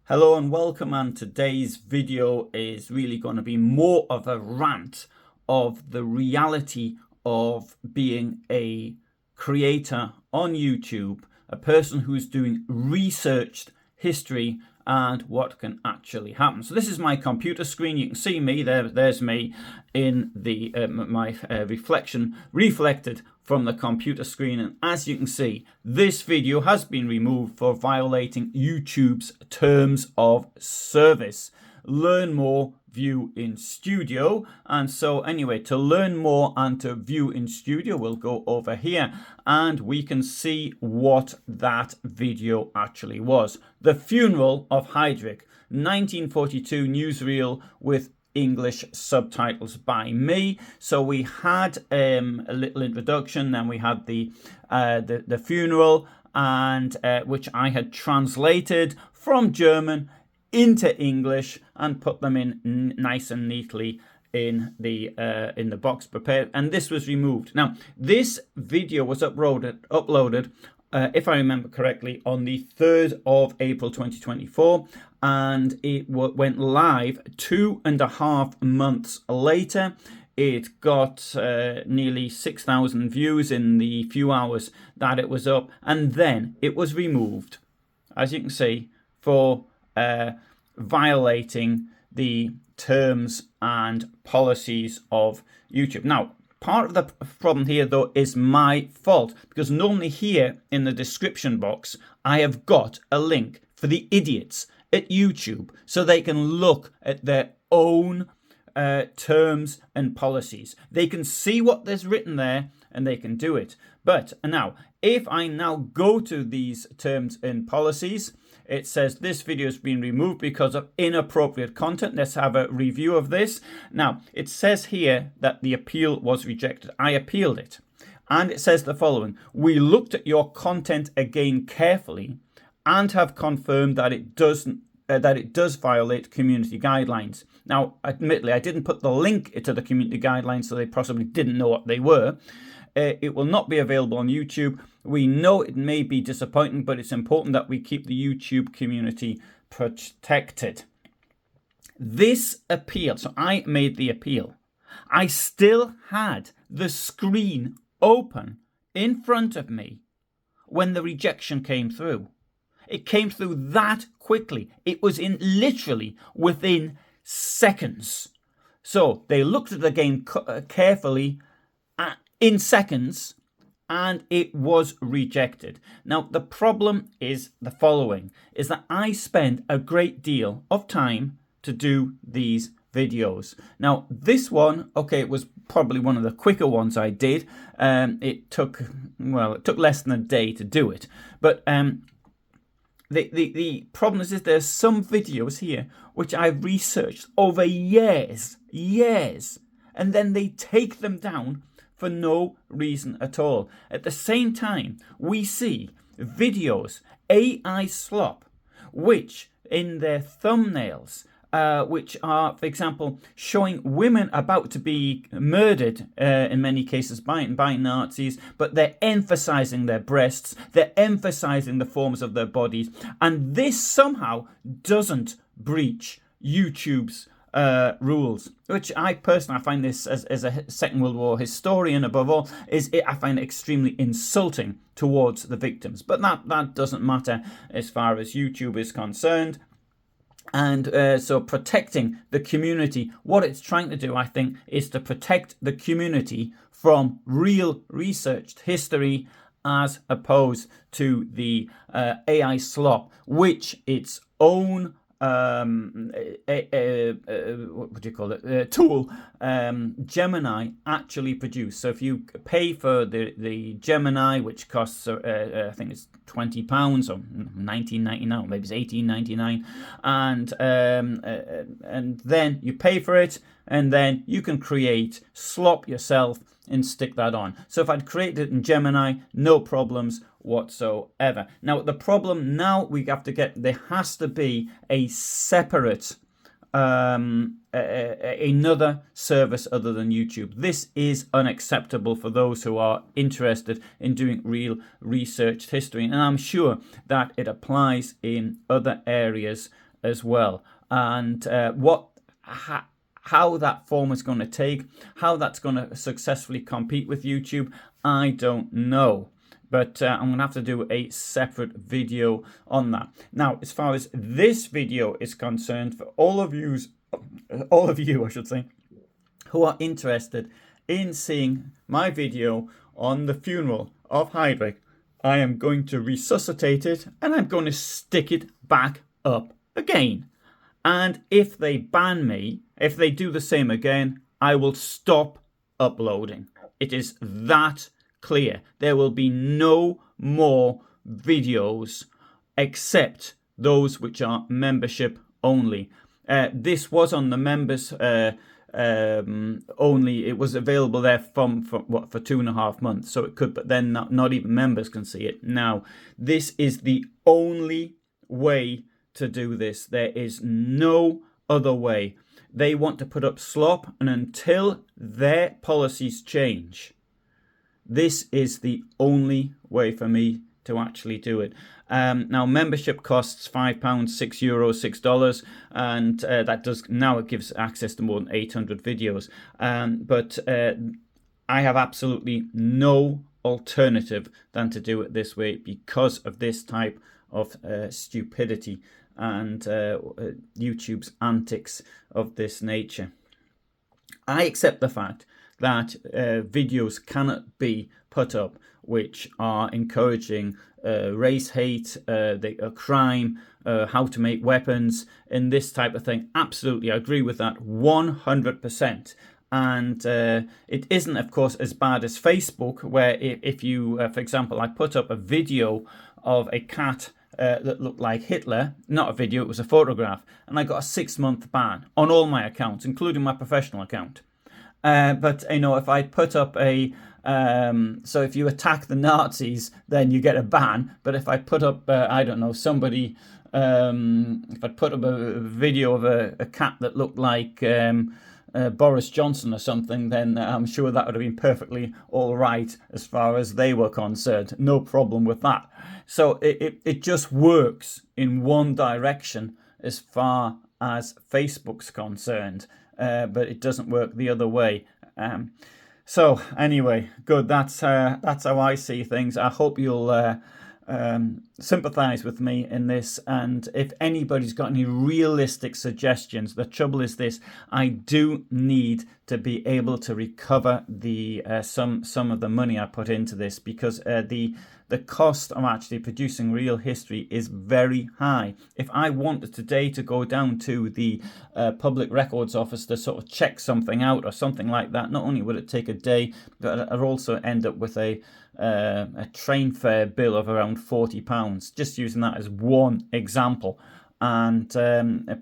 Hello and welcome, and today's video is really going to be more of a rant of the reality of being a creator on YouTube, a person who's doing researched history and what can actually happen. So this is my computer screen. You can see me there's me in the my reflection reflected from the computer screen, and as you can see, this video has been removed for violating YouTube's terms of service. Learn more, view in studio. And so anyway, to learn more and to view in studio, we'll go over here and we can see what that video actually was. The Funeral of Heydrich, 1942 newsreel with English subtitles by me. So we had a little introduction, then we had the funeral, and which I had translated from German into English and put them in nice and neatly in the box prepared, and this was removed. Now this video was uploaded if I remember correctly, on the 3rd of April 2024, and it went live 2.5 months later. It got nearly 6,000 views in the few hours that it was up, and then it was removed, as you can see, for violating the terms and policies of YouTube. Now, part of the problem here, though, is my fault, because normally here in the description box, I have got a link for the idiots at YouTube so they can look at their own terms and policies. They can see what there's written there and they can do it. But now, if I now go to these terms and policies, it says this video has been removed because of inappropriate content. Let's have a review of this. Now, it says here that the appeal was rejected. I appealed it. And it says the following: we looked at your content again carefully and have confirmed that it does violate community guidelines. Now, admittedly, I didn't put the link to the community guidelines, so they possibly didn't know what they were. It will not be available on YouTube. We know it may be disappointing, but it's important that we keep the YouTube community protected. This appeal, so I made the appeal. I still had the screen open in front of me when the rejection came through. It came through that quickly. It was in literally within seconds. So they looked at the game carefully in seconds, and it was rejected. Now, the problem is the following, is that I spend a great deal of time to do these videos. Now, this one, okay, it was probably one of the quicker ones I did. It took less than a day to do it. But the problem is there's some videos here which I've researched over years, and then they take them down for no reason at all. At the same time, we see videos, AI slop, which in their thumbnails, which are, for example, showing women about to be murdered, in many cases by Nazis, but they're emphasizing their breasts, they're emphasizing the forms of their bodies, and this somehow doesn't breach YouTube's rules, which I personally find this, as a Second World War historian above all, I find it extremely insulting towards the victims. But that doesn't matter as far as YouTube is concerned. And so protecting the community, what it's trying to do, I think, is to protect the community from real researched history, as opposed to the AI slop, which its own tool, Gemini, actually produced. So if you pay for the Gemini, which costs I think it's £20 or $19.99, maybe it's $18.99, and then you pay for it, and then you can create slop yourself and stick that on. So if I'd created it in Gemini, no problems whatsoever. Now, the problem now we have to get, there has to be a separate another service other than YouTube. This is unacceptable for those who are interested in doing real researched history, and I'm sure that it applies in other areas as well. And how that form is going to take, how that's going to successfully compete with YouTube, I don't know. But I'm going to have to do a separate video on that. Now, as far as this video is concerned, for all of you, I should say, who are interested in seeing my video on the funeral of Heydrich, I am going to resuscitate it and I'm going to stick it back up again. And if they ban me, if they do the same again, I will stop uploading. It is that clear. There will be no more videos except those which are membership only. This was on the members only. It was available there for 2.5 months, so it could, but then not even members can see it. Now, this is the only way to do this. There is no other way. They want to put up slop, and until their policies change, this is the only way for me to actually do it. Now, membership costs £5, €6, $6, and that does now, it gives access to more than 800 videos. But I have absolutely no alternative than to do it this way because of this type of stupidity and YouTube's antics of this nature. I accept the fact that videos cannot be put up which are encouraging race hate, crime, how to make weapons, and this type of thing. Absolutely, I agree with that 100%. And it isn't, of course, as bad as Facebook, where if you, for example, I put up a video of a cat that looked like Hitler, not a video, it was a photograph, and I got a 6-month ban on all my accounts, including my professional account. But, you know, if I put up so if you attack the Nazis, then you get a ban. But if I put up, I don't know, somebody, if I put up a video of a cat that looked like Boris Johnson or something, then I'm sure that would have been perfectly all right as far as they were concerned. No problem with that. So it just works in one direction as far as Facebook's concerned, but it doesn't work the other way. So anyway, good. That's how I see things. I hope you'll sympathize with me in this, and if anybody's got any realistic suggestions, the trouble is this: I do need to be able to recover the some of the money I put into this, because the cost of actually producing real history is very high. If I wanted today to go down to the Public Records Office to sort of check something out or something like that, not only would it take a day, but I'd also end up with a train fare bill of around £40, just using that as one example. And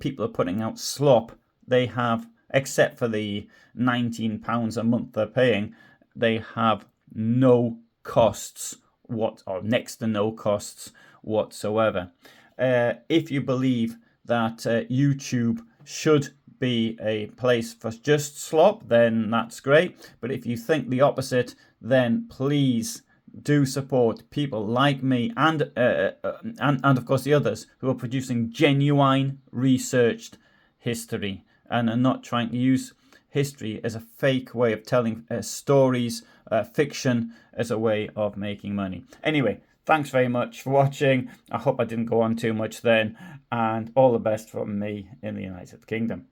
people are putting out slop. They have, except for the £19 a month they're paying, they have no costs, or next to no costs whatsoever. If you believe that YouTube should be a place for just slop, then that's great. But if you think the opposite, then please do support people like me and of course the others who are producing genuine researched history and are not trying to use history as a fake way of telling stories, fiction as a way of making money. Anyway, thanks very much for watching. I hope I didn't go on too much then, and all the best from me in the United Kingdom.